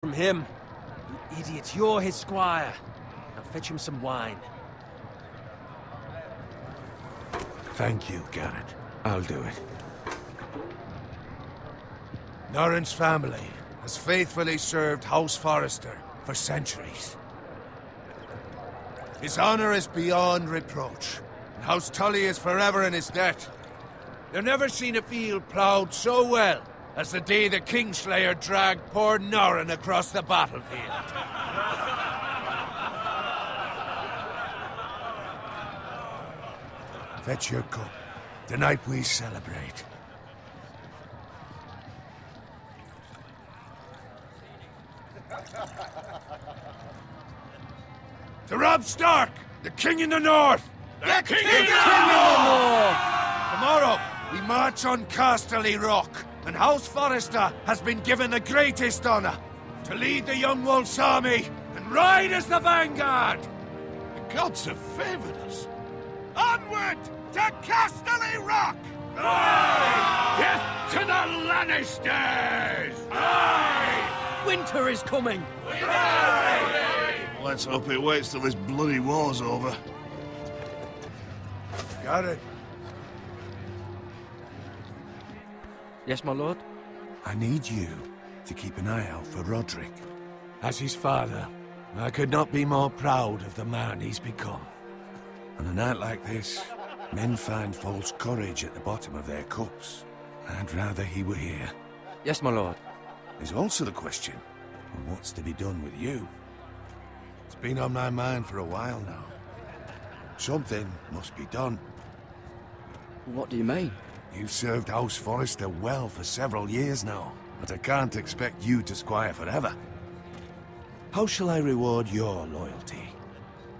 from him. You idiot, you're his squire. Now fetch him some wine. Thank you, Garrett. I'll do it. Norrin's family has faithfully served House Forrester for centuries. His honor is beyond reproach, and House Tully is forever in his debt. You've never seen a field ploughed so well as the day the Kingslayer dragged poor Norrin across the battlefield. Fetch your cup. Tonight we celebrate. To Robb Stark, the King in the North! The King in the North! Tomorrow, we march on Casterly Rock, and House Forrester has been given the greatest honor to lead the Young Wolf's army and ride as the vanguard! The gods have favored us. Onward to Casterly Rock! Aye! Death to the Lannisters! Aye! Winter is coming! Aye! Let's hope it waits till this bloody war's over. Got it. Yes, my lord? I need you to keep an eye out for Roderick. As his father, I could not be more proud of the man he's become. On a night like this, men find false courage at the bottom of their cups. I'd rather he were here. Yes, my lord. There's also the question of what's to be done with you. It's been on my mind for a while now. Something must be done. What do you mean? You've served House Forrester well for several years now, but I can't expect you to squire forever. How shall I reward your loyalty?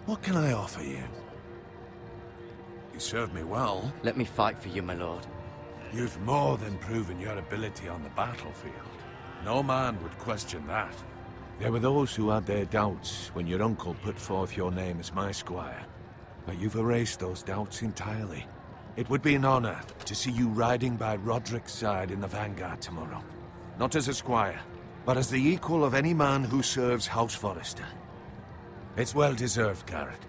What can I offer you? You served me well. Let me fight for you, my lord. You've more than proven your ability on the battlefield. No man would question that. There were those who had their doubts when your uncle put forth your name as my squire. But you've erased those doubts entirely. It would be an honor to see you riding by Roderick's side in the vanguard tomorrow. Not as a squire, but as the equal of any man who serves House Forrester. It's well deserved, Garrett.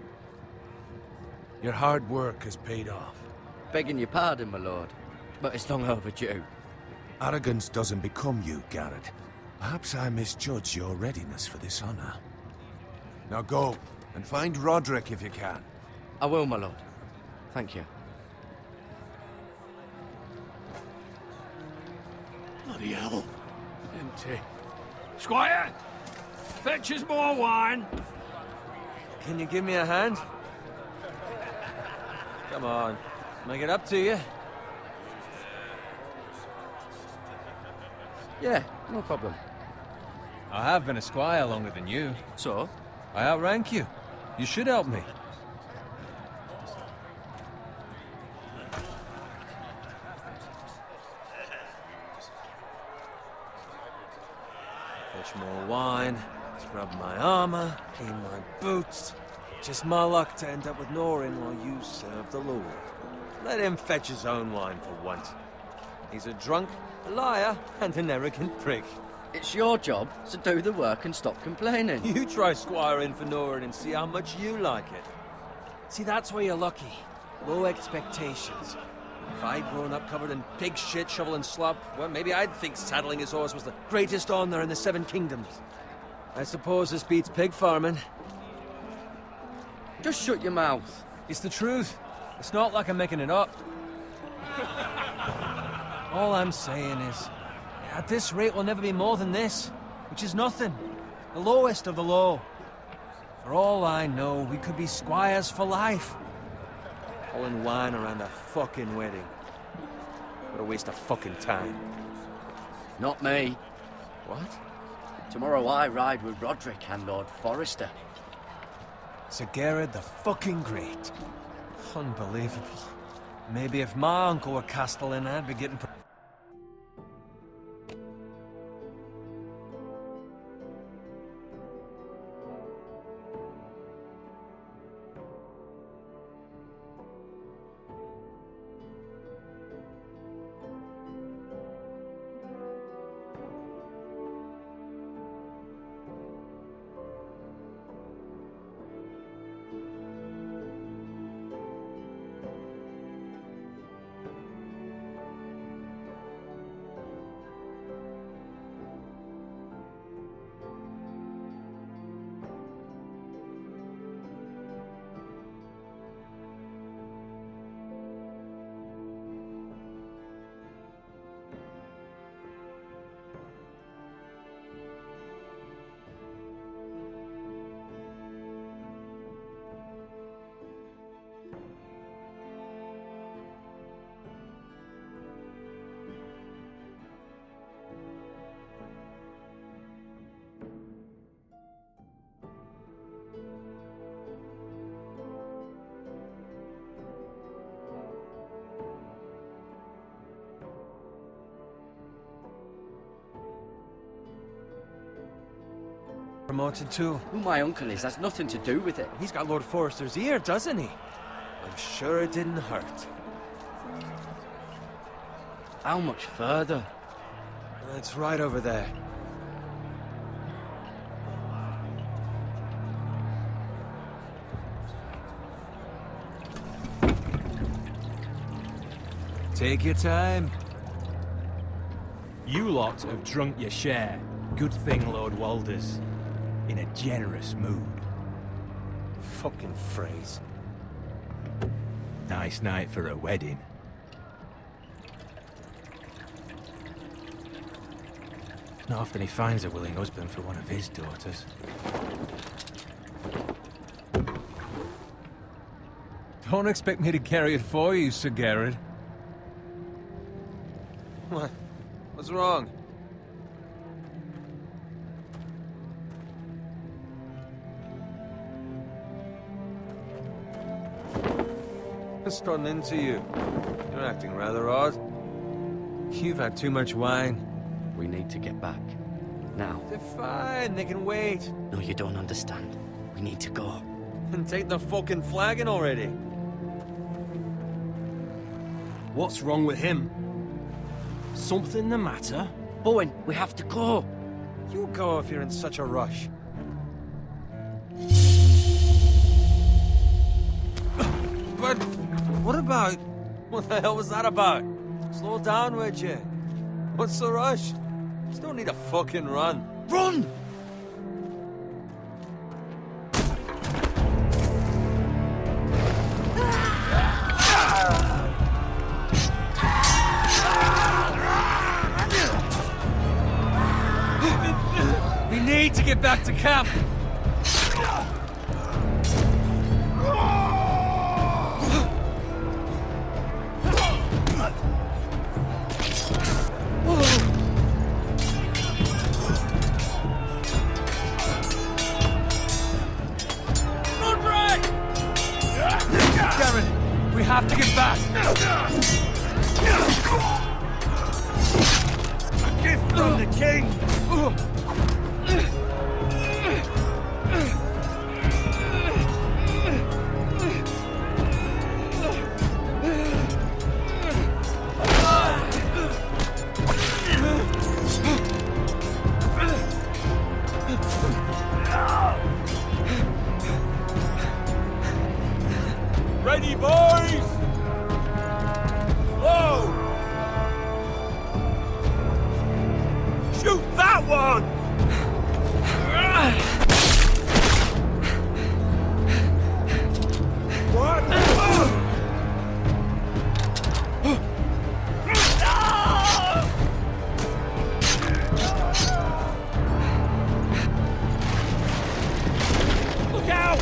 Your hard work has paid off. Begging your pardon, my lord, but it's long overdue. Arrogance doesn't become you, Garrett. Perhaps I misjudge your readiness for this honor. Now go, and find Roderick if you can. I will, my lord. Thank you. Bloody hell. Empty. Squire! Fetch us more wine! Can you give me a hand? Come on. Make it up to you. Yeah, no problem. I have been a squire longer than you. So? I outrank you. You should help me. Fetch more wine, scrub my armor, clean my boots. Just my luck to end up with Norrin while you serve the Lord. Let him fetch his own wine for once. He's a drunk, a liar, and an arrogant prick. It's your job to do the work and stop complaining. You try squiring for Norrin and see how much you like it. See, that's where you're lucky. Low expectations. If I'd grown up covered in pig shit, shovel and slop, well, maybe I'd think saddling his horse was the greatest honor in the Seven Kingdoms. I suppose this beats pig farming. Just shut your mouth. It's the truth. It's not like I'm making it up. All I'm saying is, at this rate we'll never be more than this, which is nothing. The lowest of the low. For all I know, we could be squires for life. Pulling wine around a fucking wedding. What a waste of fucking time. Not me. What? Tomorrow I ride with Roderick and Lord Forrester. Sir Gerard the fucking Great. Unbelievable. Maybe if my uncle were Castellan, I'd be getting... Promoted to. Who my uncle is has nothing to do with it. He's got Lord Forrester's ear, doesn't he? I'm sure it didn't hurt. How much further? It's right over there. Take your time. You lot have drunk your share. Good thing Lord Walder's in a generous mood. Fucking phrase. Nice night for a wedding. Not often he finds a willing husband for one of his daughters. Don't expect me to carry it for you, Sir Garrett. What? What's wrong? Just run into you. You're acting rather odd. You've had too much wine. We need to get back. Now. They're fine, they can wait. No, you don't understand. We need to go. And take the fucking flagon already. What's wrong with him? Something the matter? Bowen, we have to go. You go if you're in such a rush. But what about... What the hell was that about? Slow down, would you? What's the rush? Just don't need a fucking run. Run! We need to get back to camp. We have to get back! A gift from the king! Ready, boys! Whoa! Shoot that one! What? Look out!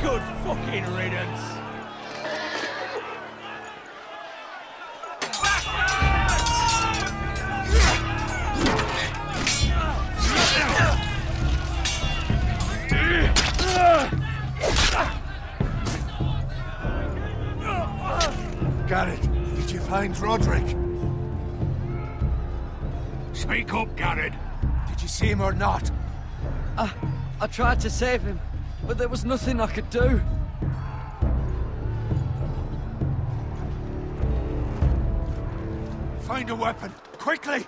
Good fucking riddance! Garrett, did you find Roderick? Speak up, Garrett. Did you see him or not? I tried to save him, but there was nothing I could do. Find a weapon, quickly!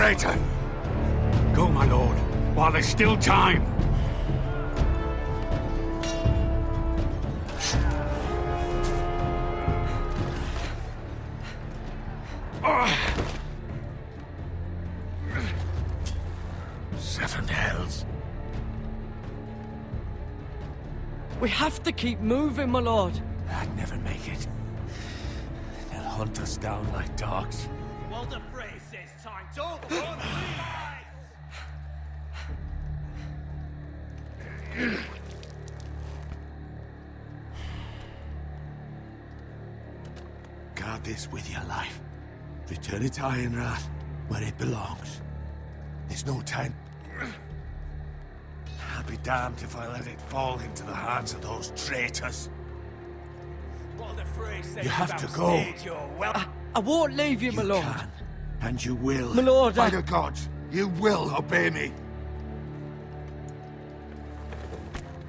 traitor! Go, my lord, while there's still time. Seven hells. We have to keep moving, my lord. I'd never make it. They'll hunt us down like dogs. Walder Frey says time. Don't run! Guard this with your life. Return it to Ironrath, where it belongs. There's no time. I'll be damned if I let it fall into the hands of those traitors. Walder Frey says You have to go. I won't leave you, my You lord. can, and you will. My lord, By the gods, you will obey me.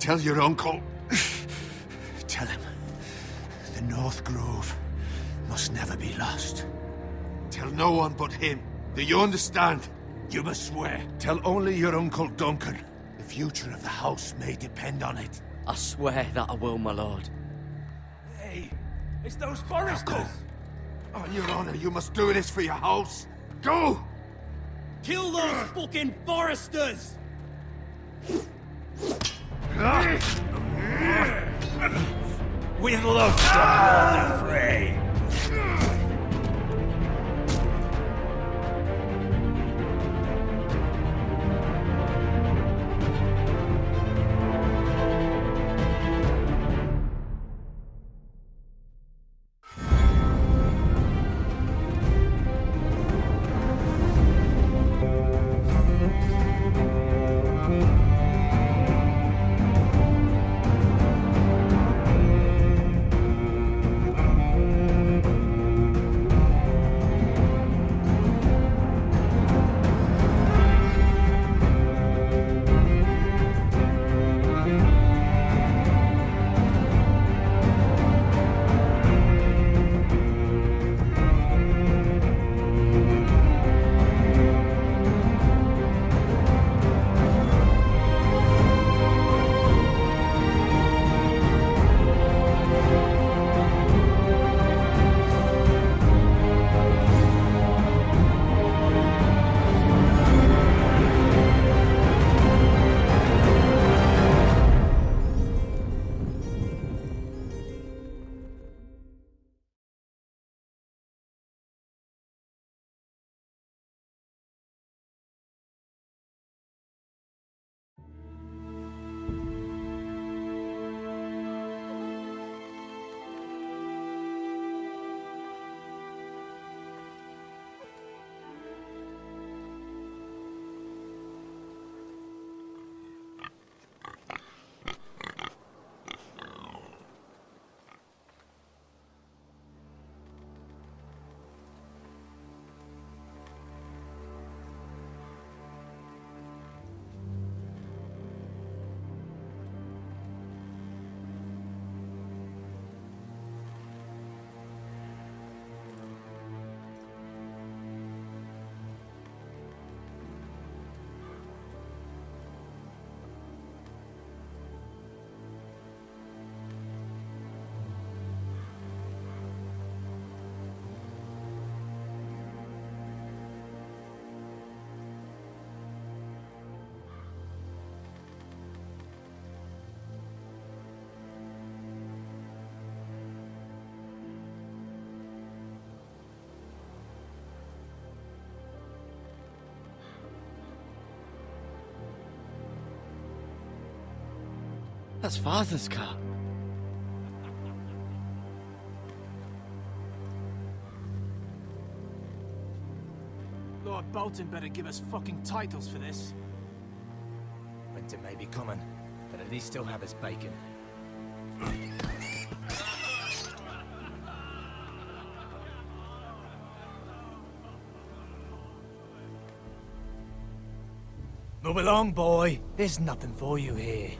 Tell your uncle. Tell him. The North Grove must never be lost. Tell no one but him. Do you understand? You must swear. Tell only your Uncle Duncan. The future of the house may depend on it. I swear that I will, my lord. Hey, it's those Now foresters. go. On your honor, you must do this for your house. Go! Kill those fucking foresters! With love, Walder Frey. That's Father's car. Lord Bolton better give us fucking titles for this. Winter may be coming, but at least still have his bacon. Move along, boy. There's nothing for you here.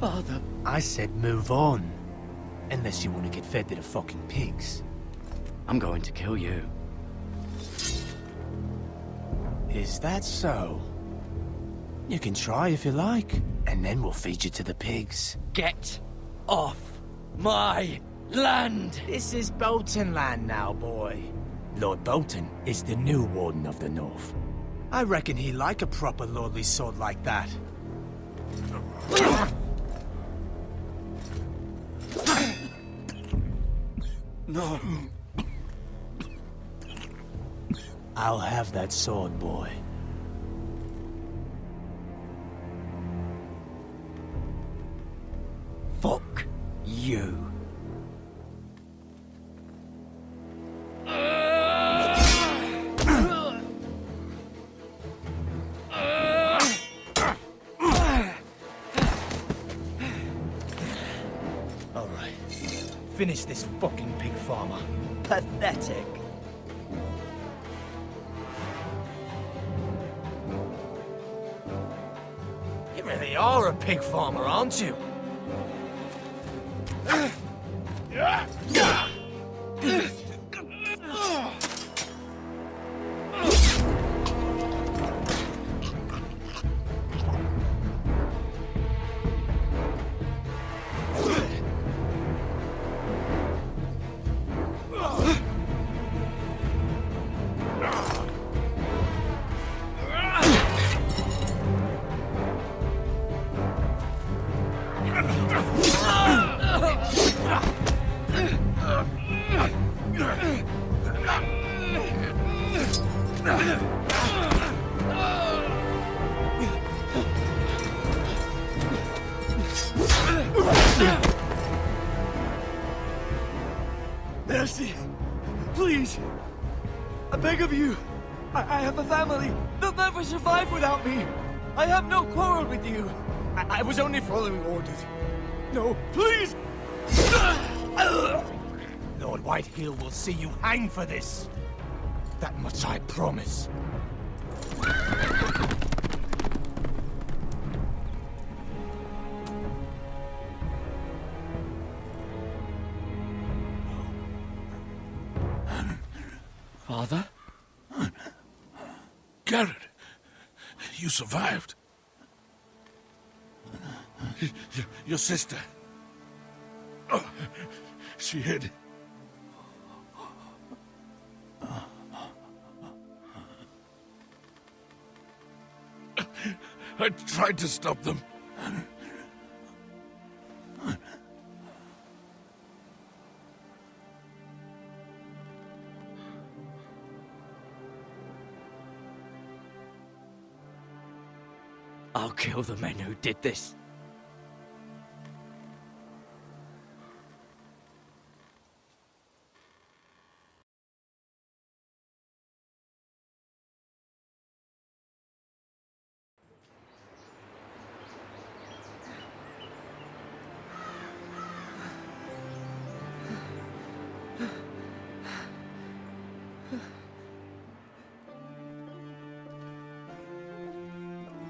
Father. I said move on. Unless you want to get fed to the fucking pigs. I'm going to kill you. Is that so? You can try if you like, and then we'll feed you to the pigs. Get off my land! This is Bolton land now, boy. Lord Bolton is the new Warden of the North. I reckon he'd like a proper lordly sword like that. No. I'll have that sword, boy. Fuck you. Alright. Finish this fucking pig farmer. Pathetic. You really are a pig farmer, aren't you? Mercy! Please! I beg of you! I have a family! They'll never survive without me! I have no quarrel with you! I was only following orders. No, please! Lord Whitehill will see you hang for this. That much I promise. Father? Garrett, you survived. Your sister. Oh, she hid. I tried to stop them. I'll kill the men who did this.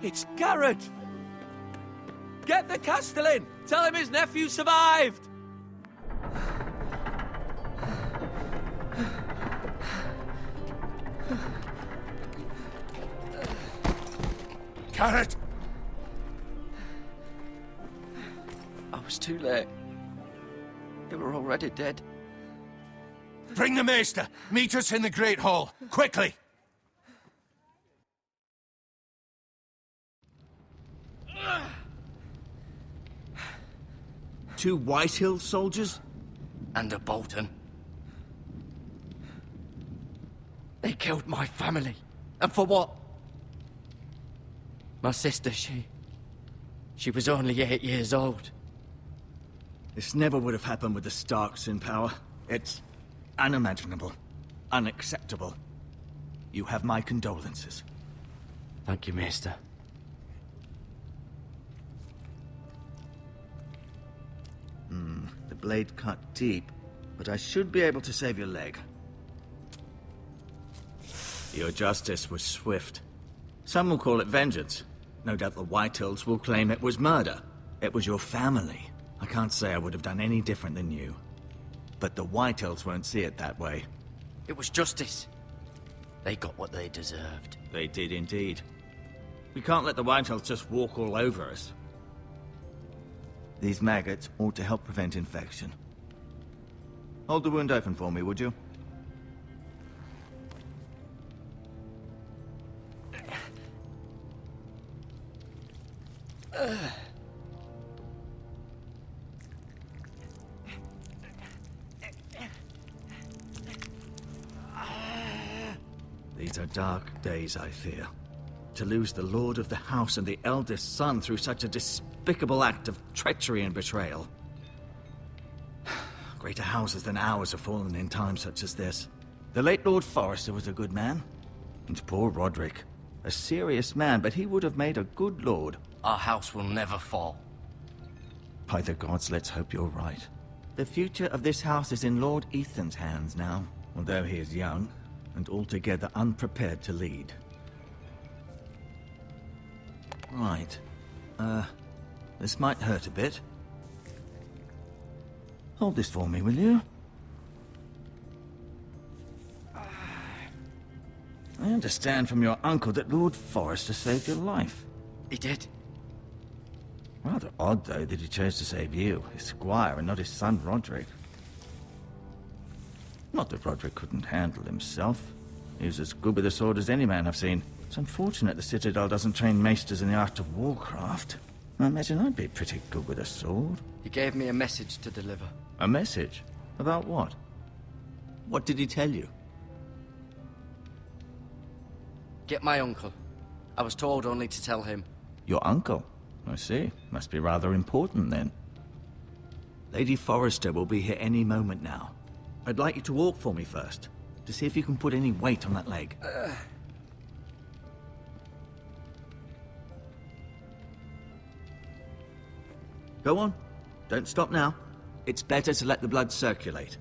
It's Garrett! Get the Castellan! Tell him his nephew survived! Garrett! I was too late. They were already dead. Bring the maester! Meet us in the Great Hall! Quickly! Two Whitehill soldiers? And a Bolton. They killed my family. And for what? My sister, she was only 8 years old. This never would have happened with the Starks in power. It's unimaginable. Unacceptable. You have my condolences. Thank you, Maester. The blade cut deep, but I should be able to save your leg. Your justice was swift. Some will call it vengeance. No doubt the Whitehills will claim it was murder. It was your family. I can't say I would have done any different than you. But the Whitehills won't see it that way. It was justice. They got what they deserved. They did indeed. We can't let the Whitehills just walk all over us. These maggots ought to help prevent infection. Hold the wound open for me, would you? These are dark days, I fear. To lose the lord of the house and the eldest son through such a despicable act of treachery and betrayal. Greater houses than ours have fallen in times such as this. The late Lord Forrester was a good man. And poor Roderick. A serious man, but he would have made a good lord. Our house will never fall. By the gods, let's hope you're right. The future of this house is in Lord Ethan's hands now, although he is young and altogether unprepared to lead. Right. This might hurt a bit. Hold this for me, will you? I understand from your uncle that Lord Forrester saved your life. He did. Rather odd, though, that he chose to save you, his squire, and not his son Roderick. Not that Roderick couldn't handle himself. He was as good with a sword as any man I've seen. It's unfortunate the Citadel doesn't train maesters in the art of warcraft. I imagine I'd be pretty good with a sword. He gave me a message to deliver. A message? About what? What did he tell you? Get my uncle. I was told only to tell him. Your uncle? I see. Must be rather important, then. Lady Forrester will be here any moment now. I'd like you to walk for me first, to see if you can put any weight on that leg. Go on. Don't stop now. It's better to let the blood circulate.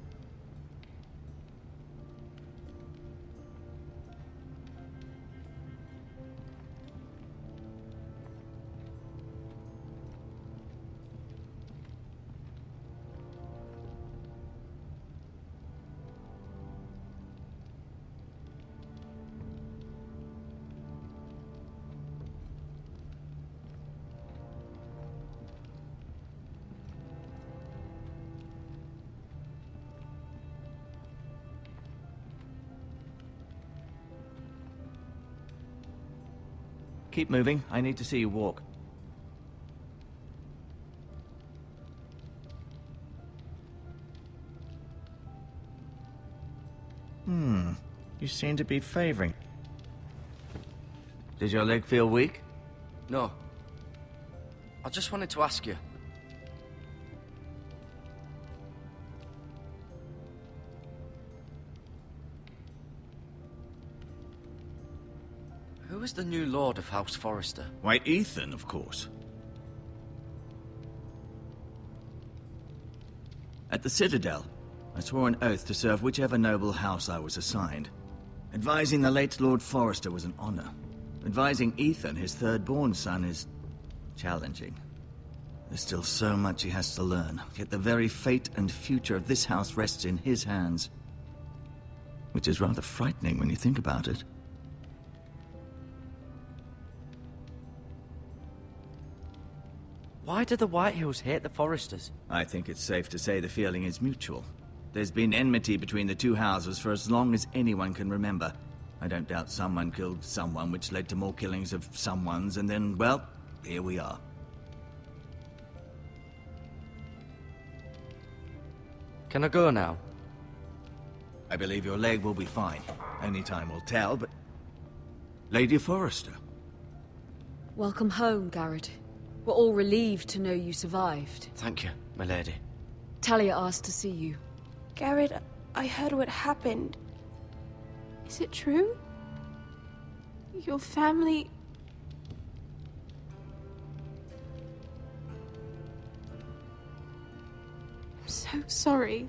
Keep moving. I need to see you walk. You seem to be favoring. Does your leg feel weak? No. I just wanted to ask you. Who is the new Lord of House Forrester? Why, Ethan, of course. At the Citadel, I swore an oath to serve whichever noble house I was assigned. Advising the late Lord Forrester was an honor. Advising Ethan, his third-born son, is challenging. There's still so much he has to learn, yet the very fate and future of this house rests in his hands. Which is rather frightening when you think about it. Why do the Whitehills hate the Forresters? I think it's safe to say the feeling is mutual. There's been enmity between the two houses for as long as anyone can remember. I don't doubt someone killed someone, which led to more killings of someones, and then, well, here we are. Can I go now? I believe your leg will be fine. Only time will tell, but... Lady Forrester. Welcome home, Garrett. We're all relieved to know you survived. Thank you, my lady. Talia asked to see you. Garrett, I heard what happened. Is it true? Your family... I'm so sorry.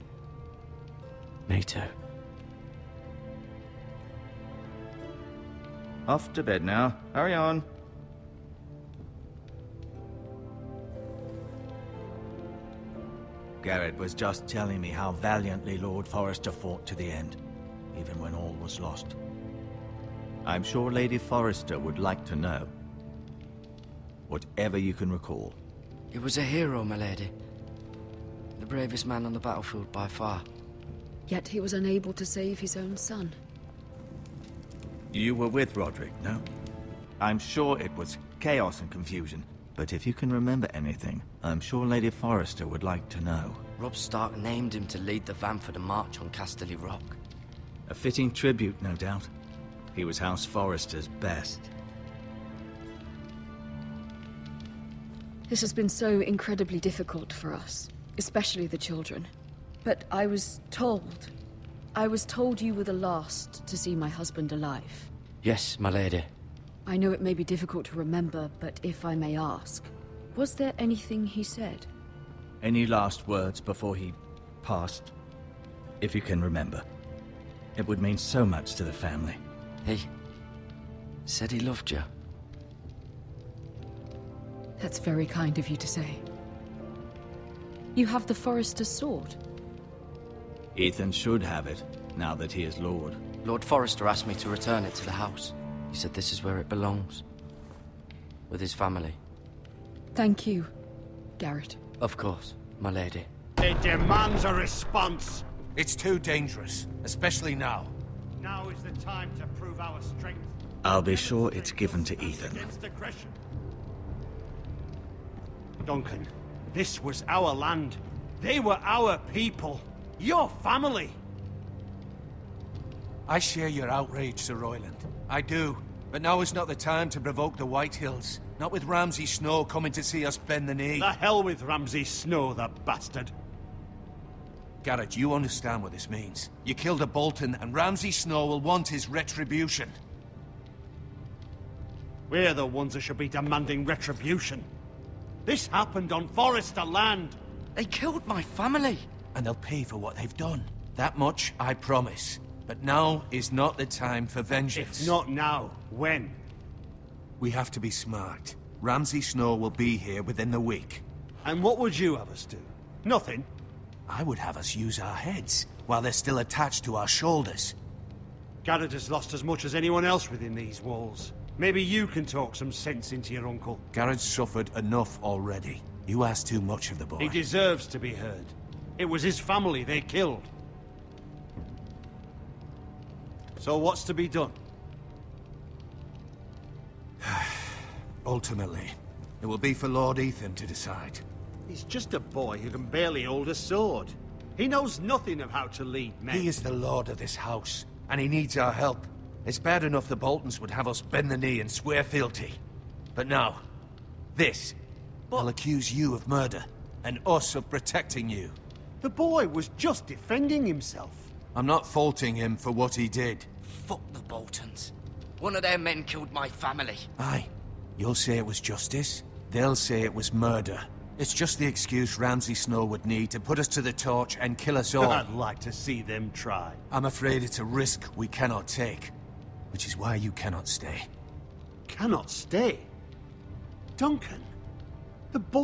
Me too. Off to bed now. Hurry on. Garrett was just telling me how valiantly Lord Forrester fought to the end, even when all was lost. I'm sure Lady Forrester would like to know. Whatever you can recall. He was a hero, my lady. The bravest man on the battlefield by far. Yet he was unable to save his own son. You were with Roderick, no? I'm sure it was chaos and confusion, but if you can remember anything, I'm sure Lady Forrester would like to know. Robb Stark named him to lead the van for the march on Casterly Rock. A fitting tribute, no doubt. He was House Forrester's best. This has been so incredibly difficult for us, especially the children. But I was told you were the last to see my husband alive. Yes, my lady. I know it may be difficult to remember, but if I may ask, was there anything he said? Any last words before he passed? If you can remember. It would mean so much to the family. He said he loved you. That's very kind of you to say. You have the Forrester's sword. Ethan should have it, now that he is Lord. Lord Forrester asked me to return it to the house. He said this is where it belongs. With his family. Thank you, Garrett. Of course, my lady. It demands a response. It's too dangerous, especially now. Now is the time to prove our strength. I'll be sure it's given to Ethan. Against aggression. Duncan, this was our land. They were our people. Your family. I share your outrage, Sir Royland. I do. But now is not the time to provoke the White Hills. Not with Ramsay Snow coming to see us bend the knee. The hell with Ramsay Snow, the bastard. Garrett, you understand what this means. You killed a Bolton, and Ramsay Snow will want his retribution. We're the ones that should be demanding retribution. This happened on Forrester land. They killed my family. And they'll pay for what they've done. That much, I promise. But now is not the time for vengeance. If not now, when? We have to be smart. Ramsay Snow will be here within the week. And what would you have us do? Nothing? I would have us use our heads, while they're still attached to our shoulders. Garrett has lost as much as anyone else within these walls. Maybe you can talk some sense into your uncle. Garrett's suffered enough already. You ask too much of the boy. He deserves to be heard. It was his family they killed. So what's to be done? Ultimately, it will be for Lord Ethan to decide. He's just a boy who can barely hold a sword. He knows nothing of how to lead men. He is the lord of this house, and he needs our help. It's bad enough the Boltons would have us bend the knee and swear fealty. But now, this. They'll accuse you of murder, and us of protecting you. The boy was just defending himself. I'm not faulting him for what he did. Fuck the Boltons. One of their men killed my family. Aye. You'll say it was justice. They'll say it was murder. It's just the excuse Ramsay Snow would need to put us to the torch and kill us all. I'd like to see them try. I'm afraid it's a risk we cannot take. Which is why you cannot stay. Cannot stay? Duncan, the boy...